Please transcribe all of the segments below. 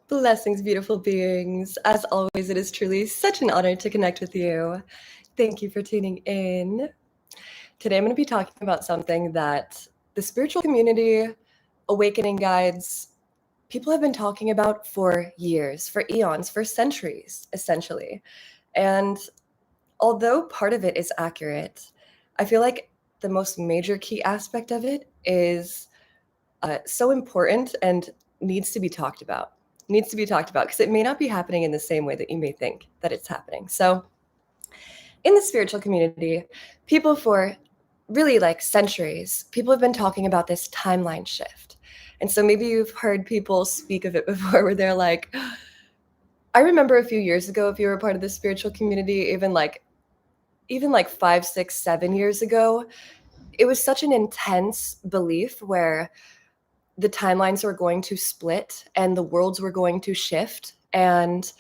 Blessings, beautiful beings. As always, it is truly such an honor to connect with you. Thank you for tuning in. Today, I'm going to be talking about something that the spiritual community, awakening guides, people have been talking about for years, for eons, for centuries, essentially. And although part of it is accurate, I feel like the most major key aspect of it is so important and needs to be talked about. Needs to be talked about because it may not be happening in the same way that you may think that it's happening. So, in the spiritual community, people for really like centuries, people have been talking about this timeline shift. And so maybe you've heard people speak of it before where they're like, I remember a few years ago, if you were part of the spiritual community, even like 5, 6, 7 years ago, it was such an intense belief where the timelines were going to split and the worlds were going to shift. And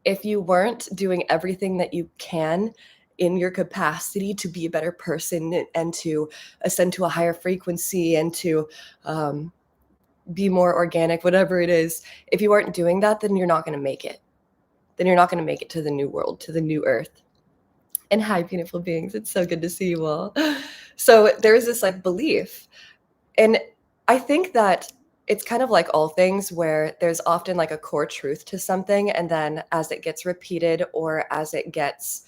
if you weren't doing everything that you can in your capacity to be a better person and to ascend to a higher frequency and to be more organic, whatever it is, if you aren't doing that, then you're not going to make it. Then you're not going to make it to the new world, to the new earth. And hi, beautiful beings. It's so good to see you all. So there is this like belief. And I think that it's kind of like all things where there's often like a core truth to something. And then as it gets repeated or as it gets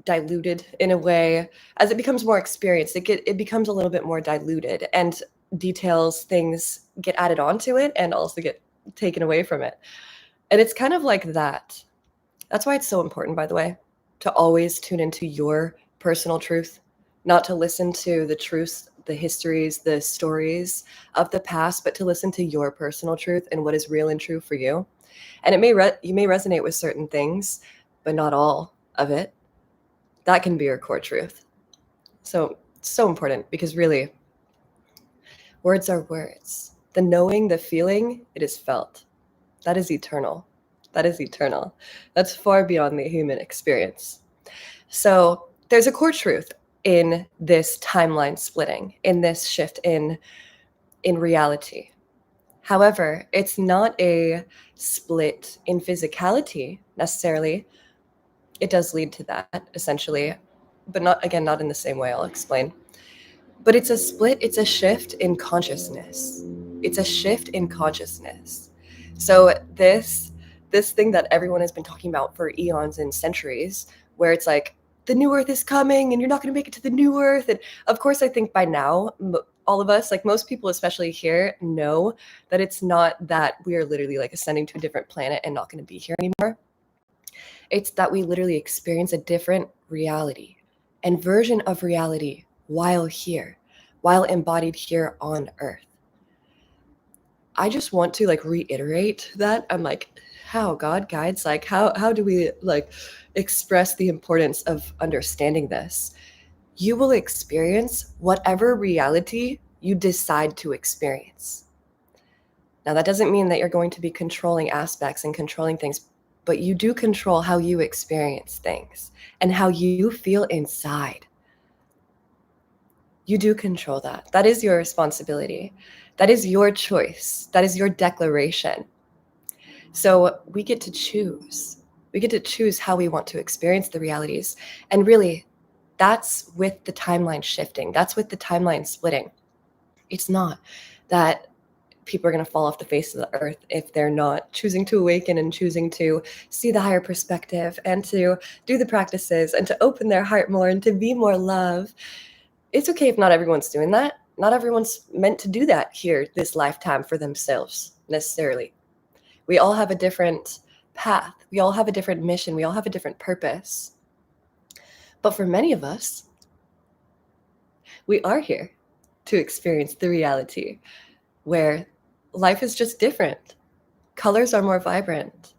diluted in a way, as it becomes more experienced, it becomes a little bit more diluted and details, things get added onto it and also get taken away from it. And it's kind of like that. That's why it's so important, by the way, to always tune into your personal truth, not to listen to the truths, the histories, the stories of the past, but to listen to your personal truth and what is real and true for you. And you may resonate with certain things, but not all of it. That can be your core truth. So it's so important because really, words are words. The knowing, the feeling, it is felt. That is eternal. That is eternal. That's far beyond the human experience. So there's a core truth in this timeline splitting, in this shift in reality. However, it's not a split in physicality necessarily. It does lead to that essentially, but not in the same way. I'll explain. But it's a split, it's a shift in consciousness. It's a shift in consciousness. So this thing that everyone has been talking about for eons and centuries, where it's like the new earth is coming and you're not going to make it to the new earth. And of course, I think by now, all of us, like most people, especially here, know that it's not that we are literally like ascending to a different planet and not going to be here anymore. It's that we literally experience a different reality and version of reality while here, while embodied here on earth. I just want to like reiterate that. I'm like, how God guides, like how do we like express the importance of understanding this? You will experience whatever reality you decide to experience. Now that doesn't mean that you're going to be controlling aspects and controlling things, but you do control how you experience things and how you feel inside. You do control that. That is your responsibility. That is your choice. That is your declaration. So we get to choose. We get to choose how we want to experience the realities. And really, that's with the timeline shifting. That's with the timeline splitting. It's not that people are going to fall off the face of the earth if they're not choosing to awaken and choosing to see the higher perspective and to do the practices and to open their heart more and to be more love. It's okay if not everyone's doing that. Not everyone's meant to do that here this lifetime for themselves necessarily. We all have a different path. We all have a different mission. We all have a different purpose. But for many of us, we are here to experience the reality where life is just different. Colors are more vibrant.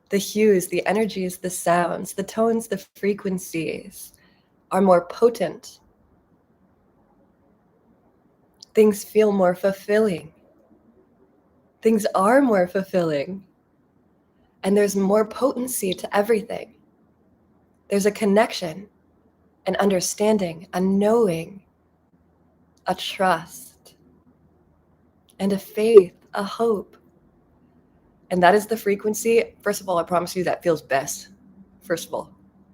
The hues, the energies, the sounds, the tones, the frequencies are more potent. Things feel more fulfilling. Things are more fulfilling. And there's more potency to everything. There's a connection, an understanding, a knowing, a trust. and a faith, a hope. And that is the frequency. First of all, I promise you that feels best. First of all,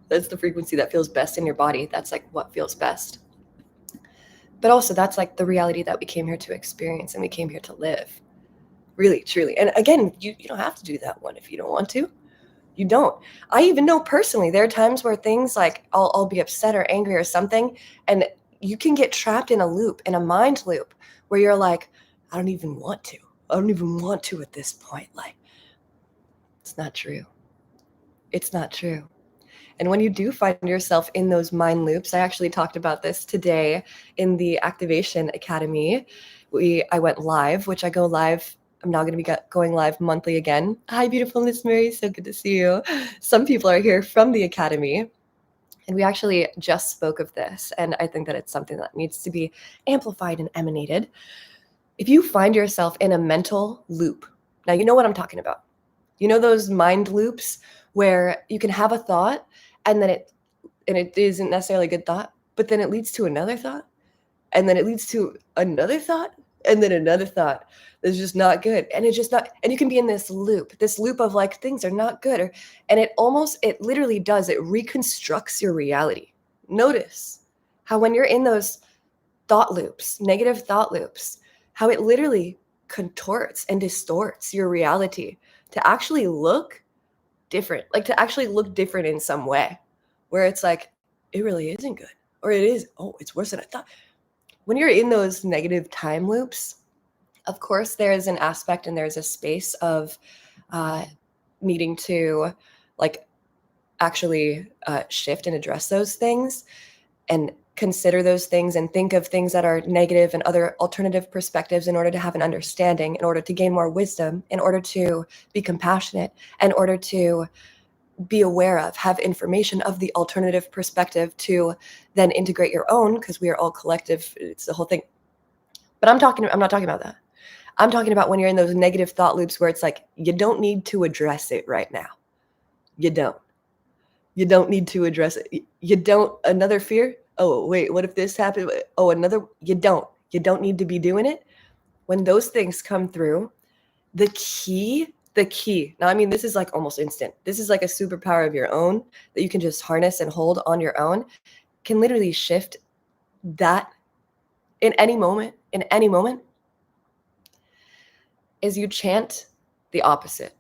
that's the frequency that feels best in your body. That's like what feels best. But also, that's like the reality that we came here to experience and we came here to live. Really, truly. And again, you don't have to do that one if you don't want to. You don't. I even know personally, there are times where things like I'll be upset or angry or something, and you can get trapped in a loop, in a mind loop, where you're like, I don't even want to. I don't even want to at this point. Like, it's not true. It's not true. And when you do find yourself in those mind loops, I actually talked about this today in the Activation Academy. I went live, which I go live. I'm now going to be going live monthly again. Hi, beautiful Miss Mary. So good to see you. Some people are here from the Academy. And we actually just spoke of this. And I think that it's something that needs to be amplified and emanated. If you find yourself in a mental loop, now you know what I'm talking about. You know those mind loops where you can have a thought and then it isn't necessarily a good thought, but then it leads to another thought, and then it leads to another thought, and then another thought that's just not good. And it's just not, and you can be in this loop of like things are not good, and it literally does, it reconstructs your reality. Notice how when you're in those thought loops, negative thought loops, how it literally contorts and distorts your reality to actually look different, like to actually look different in some way, where it's like, it really isn't good, or it is, oh, it's worse than I thought. When you're in those negative time loops, of course, there is an aspect and there's a space of needing to like actually shift and address those things and consider those things and think of things that are negative and other alternative perspectives in order to have an understanding, in order to gain more wisdom, in order to be compassionate, in order to be aware of, have information of the alternative perspective to then integrate your own, because we are all collective. It's the whole thing. But I'm not talking about that. I'm talking about when you're in those negative thought loops where it's like, you don't need to address it right now. You don't. You don't need to address it. You don't. Another fear. Oh, wait, what if this happened? Oh, another. You don't. You don't need to be doing it. When those things come through, the key, now, I mean, this is like almost instant. This is like a superpower of your own that you can just harness and hold on your own, can literally shift that in any moment, is you chant the opposite.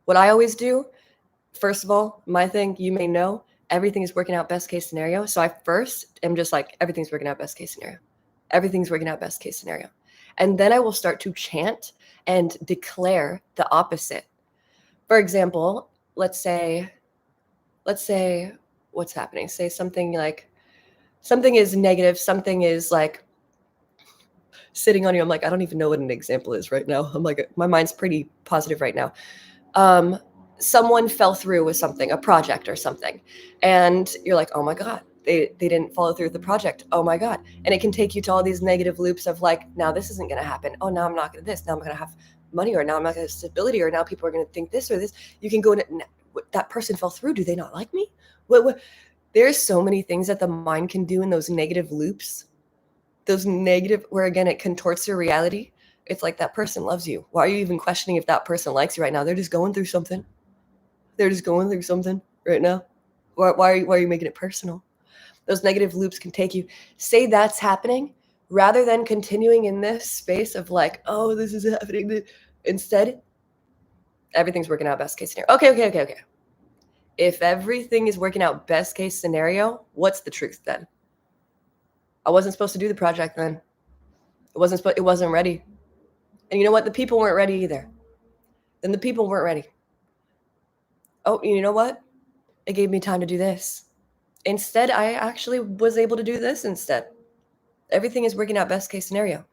What I always do, first of all, my thing, you may know, everything is working out best case scenario. So I first am just like, everything's working out best case scenario. Everything's working out best case scenario. And then I will start to chant and declare the opposite. For example, let's say what's happening. Say something like, something is negative, something is like sitting on you. I'm like, I don't even know what an example is right now. I'm like, my mind's pretty positive right now. Someone fell through with something, a project or something, and you're like, oh my God, they didn't follow through with the project. Oh my God. And it can take you to all these negative loops of like, now this isn't going to happen. Oh, now I'm not going to this. Now I'm going to have money, or now I'm not going to have stability, or now people are going to think this or this. You can go into, that person fell through. Do they not like me? What? There's so many things that the mind can do in those negative loops, those negative, where again, it contorts your reality. It's like, that person loves you. Why are you even questioning if that person likes you right now? They're just going through something. They're just going through something right now. Why are you making it personal? Those negative loops can take you. Say that's happening, rather than continuing in this space of like, oh, this is happening. Instead, everything's working out best case scenario. Okay. If everything is working out best case scenario, what's the truth then? I wasn't supposed to do the project then. It wasn't ready. And you know what? The people weren't ready either. Then the people weren't ready. Oh, you know what? It gave me time to do this. Instead, I actually was able to do this instead. Everything is working out best case scenario.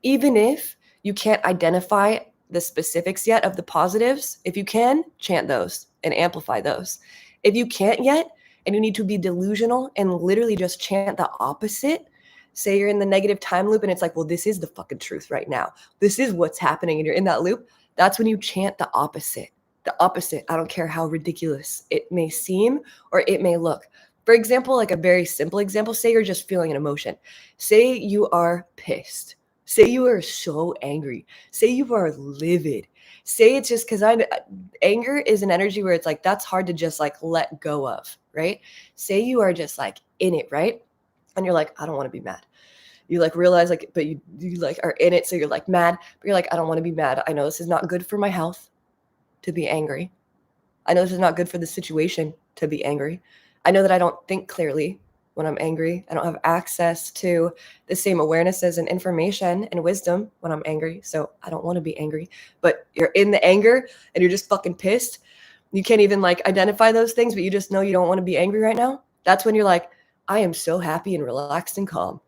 Even if you can't identify the specifics yet of the positives, if you can, chant those and amplify those. If you can't yet, and you need to be delusional and literally just chant the opposite, say you're in the negative time loop and it's like, well, this is the fucking truth right now. This is what's happening, and you're in that loop. That's when you chant the opposite. The opposite. I don't care how ridiculous it may seem or it may look. For example, like a very simple example, say you're just feeling an emotion. Say you are pissed. Say you are so angry. Say you are livid. Say it's just because anger is an energy where it's like that's hard to just like let go of, right? Say you are just like in it, right? And you're like, I don't want to be mad. You like realize like, but you like are in it, so you're like mad, but you're like, I don't want to be mad. I know this is not good for my health to be angry. I know this is not good for the situation to be angry. I know that I don't think clearly when I'm angry. I don't have access to the same awarenesses and information and wisdom when I'm angry. So I don't want to be angry. But you're in the anger and you're just fucking pissed. You can't even like identify those things, but you just know you don't want to be angry right now. That's when you're like, I am so happy and relaxed and calm.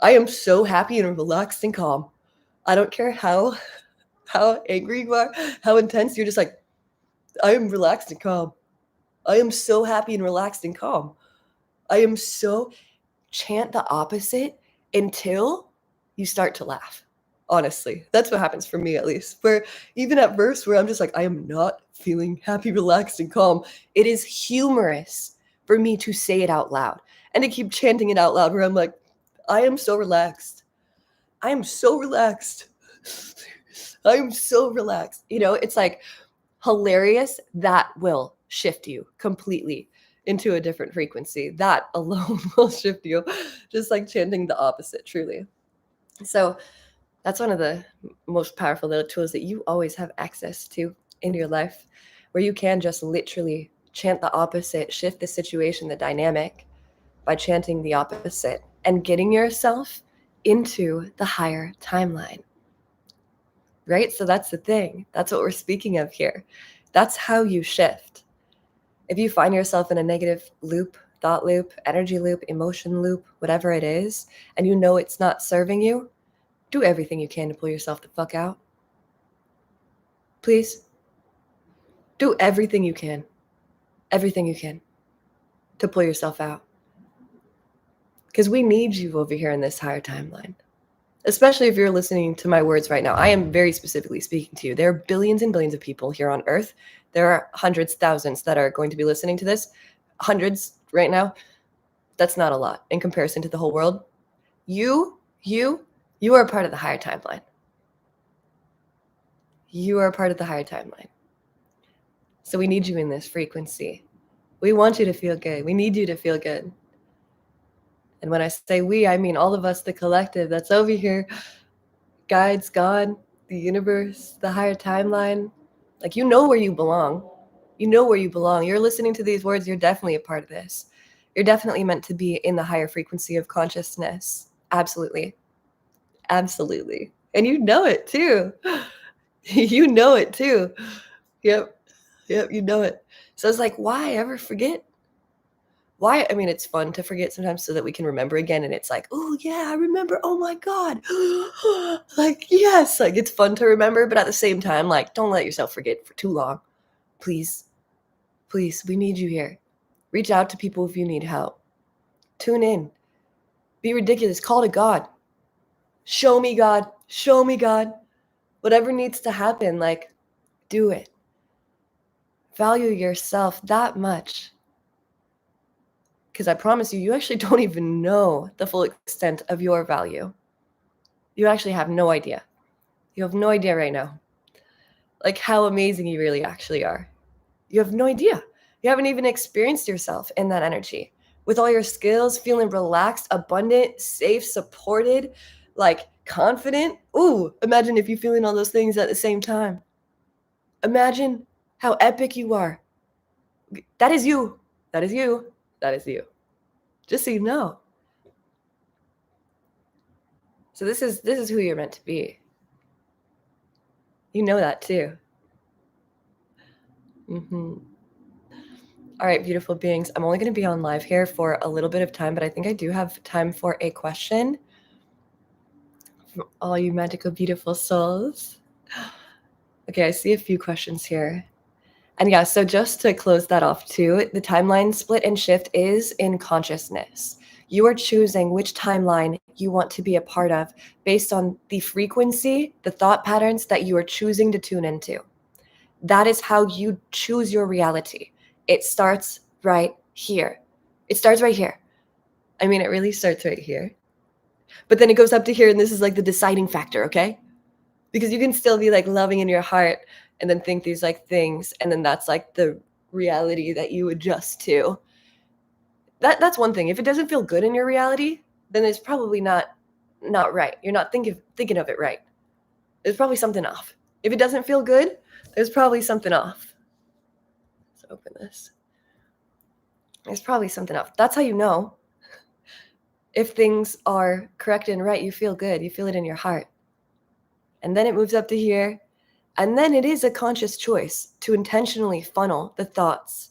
I am so happy and relaxed and calm. I don't care how angry you are, how intense, you're just like, I am relaxed and calm. I am so happy and relaxed and calm. I am so chant the opposite until you start to laugh. Honestly, that's what happens for me at least. Where even at first, where I'm just like, I am not feeling happy, relaxed, and calm. It is humorous for me to say it out loud and to keep chanting it out loud. Where I'm like, I am so relaxed. I am so relaxed. I am so relaxed. You know, it's like hilarious. That will shift you completely into a different frequency. That alone will shift you, just like chanting the opposite, truly. So that's one of the most powerful little tools that you always have access to in your life, where you can just literally chant the opposite, shift the situation, the dynamic by chanting the opposite and getting yourself into the higher timeline. Right? So that's the thing. That's what we're speaking of here. That's how you shift. If you find yourself in a negative loop, thought loop, energy loop, emotion loop, whatever it is, and you know it's not serving you, do everything you can to pull yourself the fuck out. Please. Do everything you can to pull yourself out. Because we need you over here in this higher timeline. Especially if you're listening to my words right now. I am very specifically speaking to you. There are billions and billions of people here on Earth. There are hundreds, thousands that are going to be listening to this. Hundreds right now. That's not a lot in comparison to the whole world. You are a part of the higher timeline. You are a part of the higher timeline. So we need you in this frequency. We want you to feel good. We need you to feel good. And when I say we, I mean all of us, the collective that's over here, guides, God, the universe, the higher timeline. Like, you know where you belong. You know where you belong. You're listening to these words. You're definitely a part of this. You're definitely meant to be in the higher frequency of consciousness. Absolutely. Absolutely. And you know it too. You know it too. Yep. Yep. You know it. So it's like, why ever forget? Why? I mean, it's fun to forget sometimes so that we can remember again. And it's like, oh, yeah, I remember. Oh, my God. Like, yes, like it's fun to remember. But at the same time, like, don't let yourself forget for too long. Please, please, we need you here. Reach out to people if you need help. Tune in. Be ridiculous. Call to God. Show me God. Show me God. Whatever needs to happen, like, do it. Value yourself that much. Because I promise you, you actually don't even know the full extent of your value. You actually have no idea. You have no idea right now. Like how amazing you really actually are. You have no idea. You haven't even experienced yourself in that energy. With all your skills, feeling relaxed, abundant, safe, supported, like confident. Ooh, imagine if you're feeling all those things at the same time. Imagine how epic you are. That is you. That is you. That is you. Just so you know. So this is who you're meant to be. You know that too. All right, beautiful beings. I'm only going to be on live here for a little bit of time, but I think I do have time for a question from all you magical, beautiful souls. Okay, I see a few questions here. And yeah, so just to close that off too, the timeline split and shift is in consciousness. You are choosing which timeline you want to be a part of based on the frequency, the thought patterns that you are choosing to tune into. That is how you choose your reality. It starts right here. It starts right here. I mean, it really starts right here. But then it goes up to here, and this is like the deciding factor, okay? Because you can still be like loving in your heart and then think these like things, and then that's like the reality that you adjust to. That's one thing. If it doesn't feel good in your reality, then it's probably not right. You're not thinking of it right. There's probably something off. If it doesn't feel good, there's probably something off. Let's open this. There's probably something off. That's how you know if things are correct and right. You feel good. You feel it in your heart. And then it moves up to here. And then it is a conscious choice to intentionally funnel the thoughts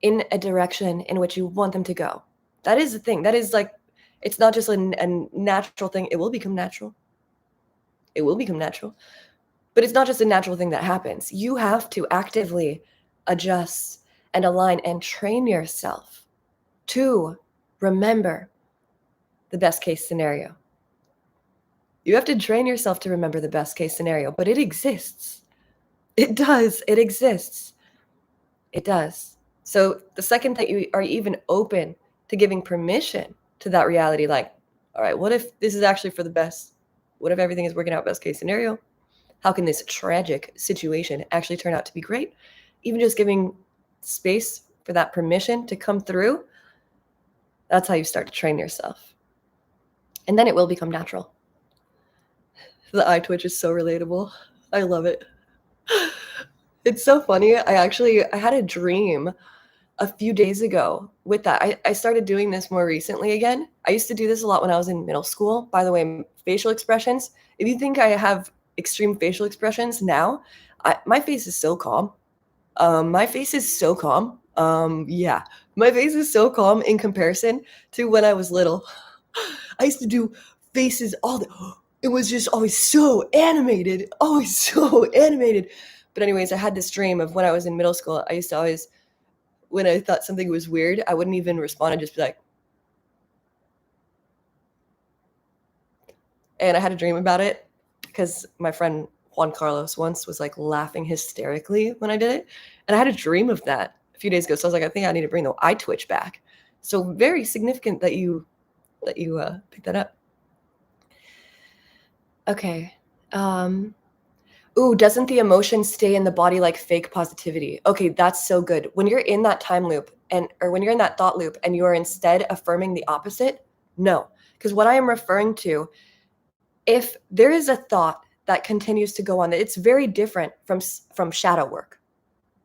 in a direction in which you want them to go. That is the thing. That is like, it's not just a natural thing. It will become natural. It will become natural. But it's not just a natural thing that happens. You have to actively adjust and align and train yourself to remember the best case scenario. You have to train yourself to remember the best case scenario, but it exists. It does. It exists. It does. So the second that you are even open to giving permission to that reality, like, all right, what if this is actually for the best? What if everything is working out best case scenario? How can this tragic situation actually turn out to be great? Even just giving space for that permission to come through, that's how you start to train yourself. And then it will become natural. The eye twitch is so relatable. I love it. It's so funny. I had a dream a few days ago with that. I started doing this more recently again. I used to do this a lot when I was in middle school. By the way, facial expressions. If you think I have extreme facial expressions now, my face is so calm. My face is so calm. Yeah, my face is so calm in comparison to when I was little. I used to do faces all the. It was just always so animated, always so animated. But anyways, I had this dream of when I was in middle school. I used to always, when I thought something was weird, I wouldn't even respond. I'd just be like, and I had a dream about it because my friend Juan Carlos once was like laughing hysterically when I did it. And I had a dream of that a few days ago. So I was like, I think I need to bring the eye twitch back. So very significant that you picked that up. Okay. Ooh, doesn't the emotion stay in the body like fake positivity? Okay, that's so good. When you're in that time loop or when you're in that thought loop and you are instead affirming the opposite, no. Because what I am referring to, if there is a thought that continues to go on, it's very different from shadow work.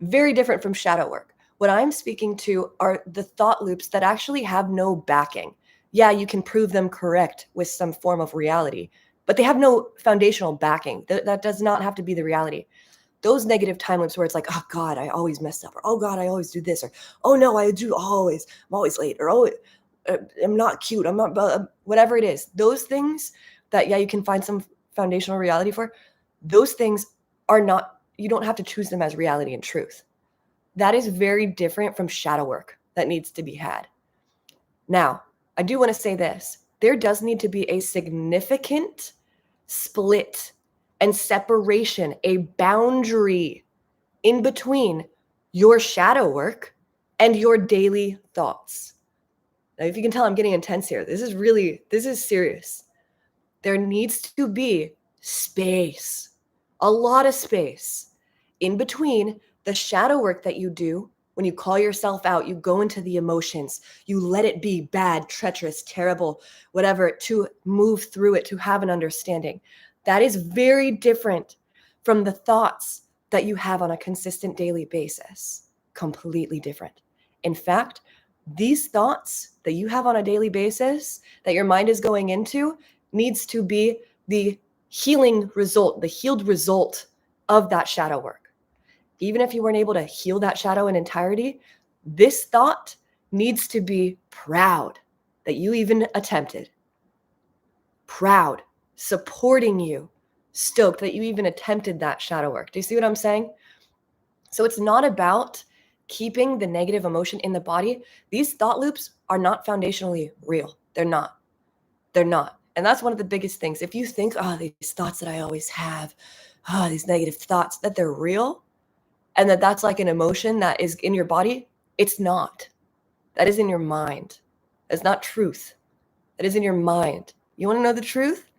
Very different from shadow work. What I'm speaking to are the thought loops that actually have no backing. Yeah, you can prove them correct with some form of reality, but they have no foundational backing. That does not have to be the reality. Those negative time loops where it's like, oh God, I always mess up, or oh God, I always do this, or oh no, I'm always late, or oh, I'm not cute, I'm not, whatever it is. Those things that, yeah, you can find some foundational reality for, those things are not, you don't have to choose them as reality and truth. That is very different from shadow work that needs to be had. Now, I do want to say this. There does need to be a significant split and separation, a boundary in between your shadow work and your daily thoughts. Now, if you can tell, I'm getting intense here. This is serious. There needs to be space, a lot of space in between the shadow work that you do. When you call yourself out, you go into the emotions, you let it be bad, treacherous, terrible, whatever, to move through it, to have an understanding. That is very different from the thoughts that you have on a consistent daily basis. Completely different. In fact, these thoughts that you have on a daily basis that your mind is going into needs to be the healing result, the healed result of that shadow work. Even if you weren't able to heal that shadow in entirety, this thought needs to be proud that you even attempted. Proud, supporting you, stoked that you even attempted that shadow work. Do you see what I'm saying? So it's not about keeping the negative emotion in the body. These thought loops are not foundationally real. They're not. They're not. And that's one of the biggest things. If you think, oh, these thoughts that I always have, these negative thoughts, that they're real, and that's like an emotion that is in your body, it's not. That is in your mind. That's not truth. That is in your mind. You want to know the truth?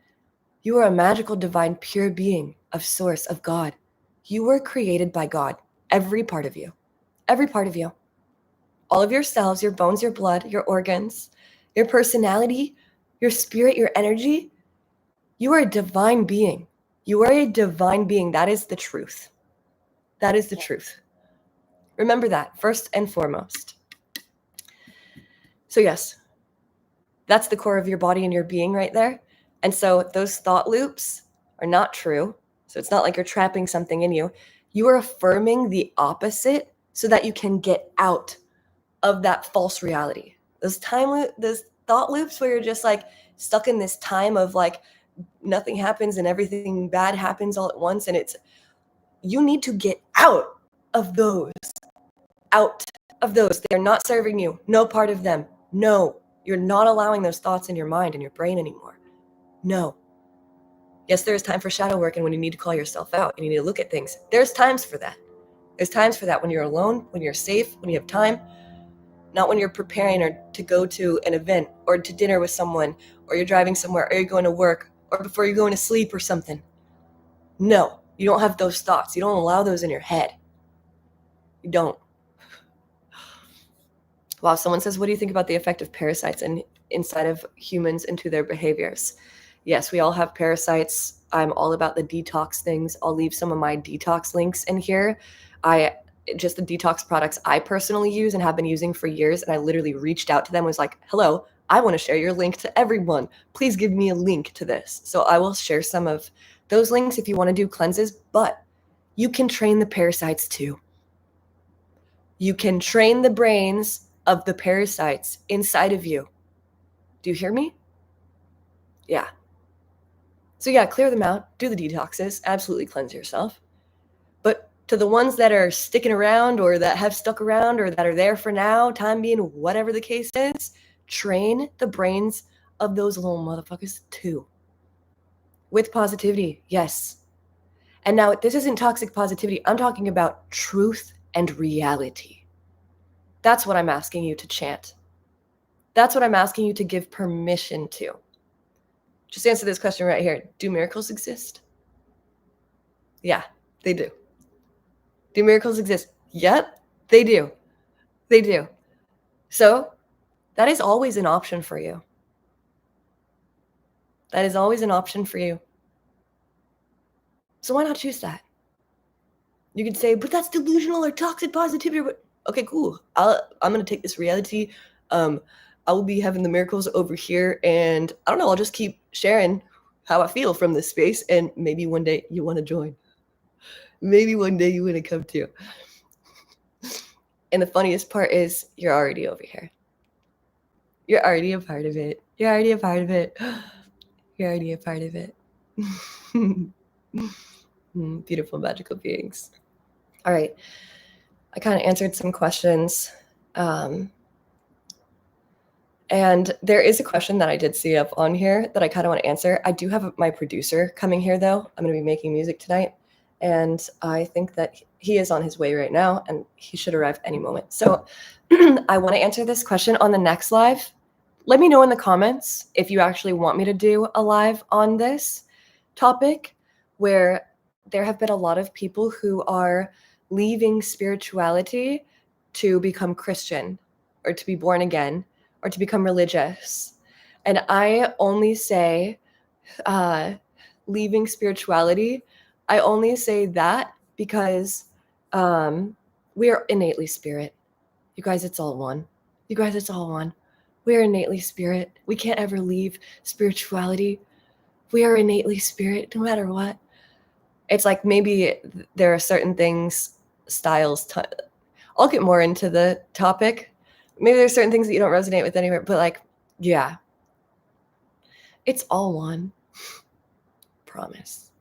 You are a magical, divine, pure being of source, of God. You were created by God. Every part of you. Every part of you. All of your cells, your bones, your blood, your organs, your personality, your spirit, your energy. You are a divine being. You are a divine being. That is the truth. That is the truth. Remember that first and foremost. So yes, that's the core of your body and your being right there. And so those thought loops are not true. So it's not like you're trapping something in you. You are affirming the opposite so that you can get out of that false reality. Those thought loops where you're just like stuck in this time of like nothing happens and everything bad happens all at once. And you need to get out of those. Out of those. They are not serving you. No part of them. No. You're not allowing those thoughts in your mind and your brain anymore. No. Yes, there is time for shadow work and when you need to call yourself out and you need to look at things. There's times for that. There's times for that when you're alone, when you're safe, when you have time. Not when you're preparing or to go to an event or to dinner with someone or you're driving somewhere or you're going to work or before you're going to sleep or something. No, you don't have those thoughts. You don't allow those in your head. You don't. Wow, someone says, what do you think about the effect of parasites inside of humans into their behaviors? Yes, we all have parasites. I'm all about the detox things. I'll leave some of my detox links in here. Just the detox products I personally use and have been using for years. And I literally reached out to them, was like, hello, I want to share your link to everyone. Please give me a link to this. So I will share some of those links if you want to do cleanses, but you can train the parasites too. You can train the brains of the parasites inside of you. Do you hear me? Yeah. So yeah, clear them out, do the detoxes, absolutely cleanse yourself. But to the ones that are sticking around or that have stuck around or that are there for now, time being, whatever the case is, train the brains of those little motherfuckers too. With positivity, yes. And now this isn't toxic positivity. I'm talking about truth and reality. That's what I'm asking you to chant. That's what I'm asking you to give permission to. Just answer this question right here. Do miracles exist? Yeah, they do. Do miracles exist? Yep, they do. They do. So that is always an option for you. That is always an option for you. So why not choose that? You could say, but that's delusional or toxic positivity. Okay, cool. I'm going to take this reality. I will be having the miracles over here. And I don't know, I'll just keep sharing how I feel from this space. And maybe one day you want to join. Maybe one day you want to come too. And the funniest part is you're already over here. You're already a part of it. You're already a part of it. You're already a part of it. Beautiful, magical beings. All right. I kind of answered some questions. And there is a question that I did see up on here that I kind of want to answer. I do have my producer coming here, though. I'm going to be making music tonight. And I think that he is on his way right now, and he should arrive any moment. So I want to answer this question on the next live. Let me know in the comments if you actually want me to do a live on this topic, where there have been a lot of people who are leaving spirituality to become Christian or to be born again or to become religious. And I only say leaving spirituality, I only say that because we are innately spirit. You guys, it's all one. You guys, it's all one. We are innately spirit. We can't ever leave spirituality. We are innately spirit, no matter what. It's like maybe there are certain things, styles. I'll get more into the topic. Maybe there's certain things that you don't resonate with anywhere, but like, yeah, it's all one. Promise.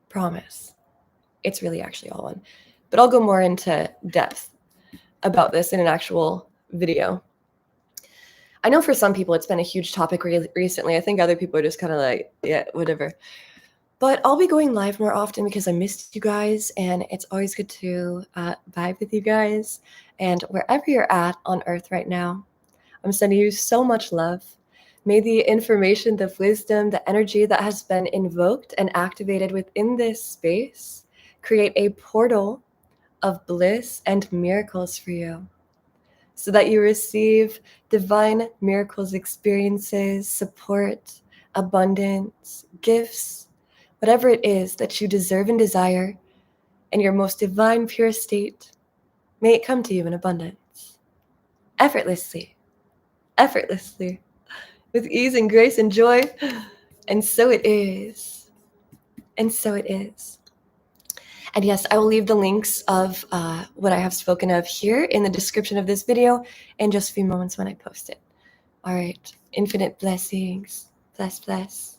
Promise. It's really actually all one. But I'll go more into depth about this in an actual video. I know for some people it's been a huge topic recently. I think other people are just kind of like, yeah, whatever. But I'll be going live more often because I missed you guys, and it's always good to vibe with you guys. And wherever you're at on Earth right now, I'm sending you so much love. May the information, the wisdom, the energy that has been invoked and activated within this space create a portal of bliss and miracles for you, so that you receive divine miracles, experiences, support, abundance, gifts, whatever it is that you deserve and desire in your most divine, pure state. May it come to you in abundance, effortlessly, effortlessly, with ease and grace and joy. And so it is. And so it is. And yes, I will leave the links of what I have spoken of here in the description of this video in just a few moments when I post it. All right. Infinite blessings. Bless, bless.